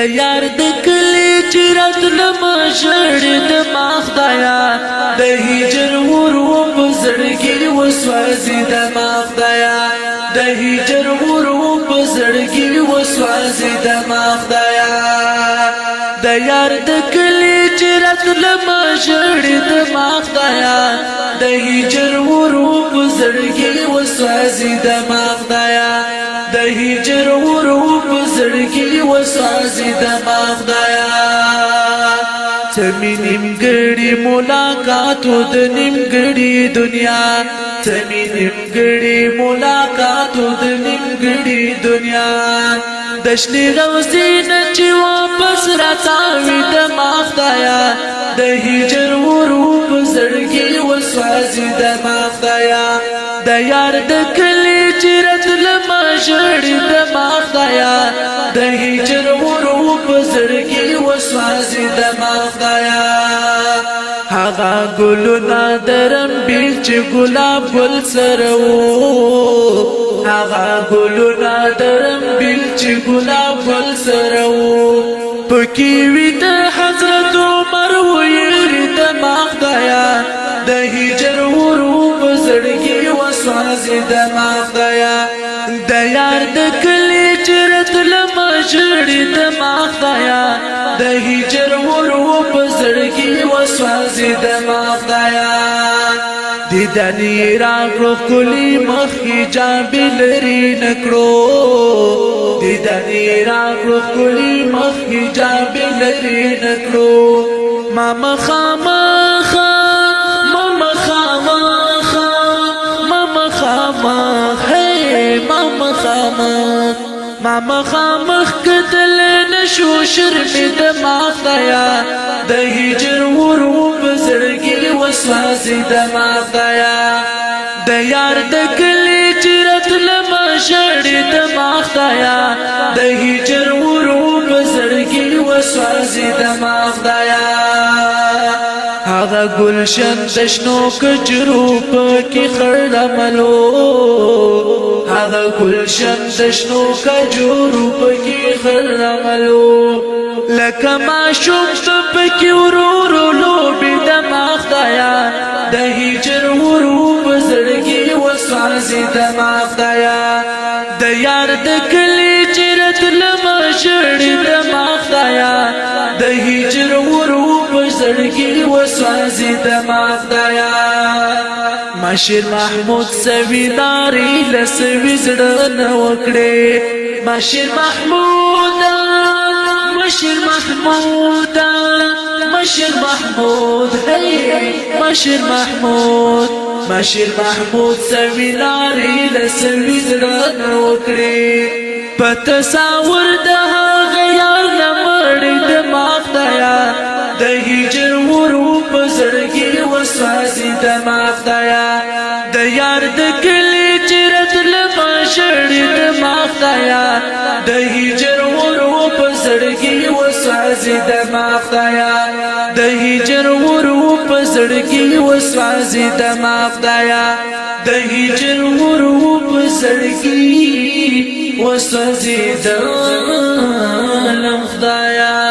یار د کلی چې راتلم ژړې د ما خدایا د هجر ور و په زړګي وسوځي د ما خدایا د هجر ور و په زړګي وسوځي د ما خدایا د یار د کلی چې راتلم ژړې د ما خدایا د هجر ور و په زړګي وسوځي د ما خدایا د هجر ور و په زړګي وسوځي د ما خدایا تمي نیمګړی ملاقات د نیمګړی دنیا تمي نیمګړی ملاقات د نیمګړی دنیا دشنی روزي نه چې واپس راتاوي د ما خدایا د هجر ور و په زړګي وسوځي د ما خدایا د یار د کلی چې راتلم ژړې د ما خدایا د هجر ور و په زړګي وسوځي د ما خدایا هغه ګلونه درم بیل چې ګلاب ګل سره وو هغه ګلونه درم بیل چې ګلاب ګل سره وو پکې وي د حضرت عمر ویری د ما خدایا د هجر ور و په زړګي وسوځي د ما خدایا د یار د کلی چې راتلم ژړې د ما خدایا د هجر ور و په زړګي وسوځي د ما خدایا دیدنی راکړو کلی مخ حجاب لري نکړو دیدنی راکړو کلی مخ حجاب لري نکړو ماما خامخ ماما خامخ ماما خامخ ماما خامخ ماما خامخ کتل نشو شرمی د ما خدایا د هجر ور و په زړګي وسوځي د ما خدایا د یار د کلی چې راتلم ژړې د ما خدایا د هجر ور و په زړګي وسوځي د ما خدایا هغه گلشن د شنو کجرو پکې خړملو هغه گلشن د شنو کجرو پکې خړملو لکه معشوق پکې ورورو لوبې د ما خدایا د هجر ور و په زړګي وسوځي د ما خدایا د یار د کلی چې راتلم ژړې د ما خدایا د هجر ور و په زړګي وسوځي د ما خدایا ماشر محمود سویداری لسوي زړه نه وکړې ماشر محمود ماشر محمود ماشر محمود ماشر محمود ماشر محمود سویداری لسوي زړه نه وکړې په تصور د هغه یار نه مړې د ما خدایا د هجر ور و په زړګي وسوځي د ما خدایا د یار د کلی چې راتلم ژړې د ما خدایا د هجر ور و په زړګي وسوځي د ما خدایا د هجر ور و په زړګي وسوځي د ما خدایا د هجر ور و په زړګي وسوځي د ما خدایا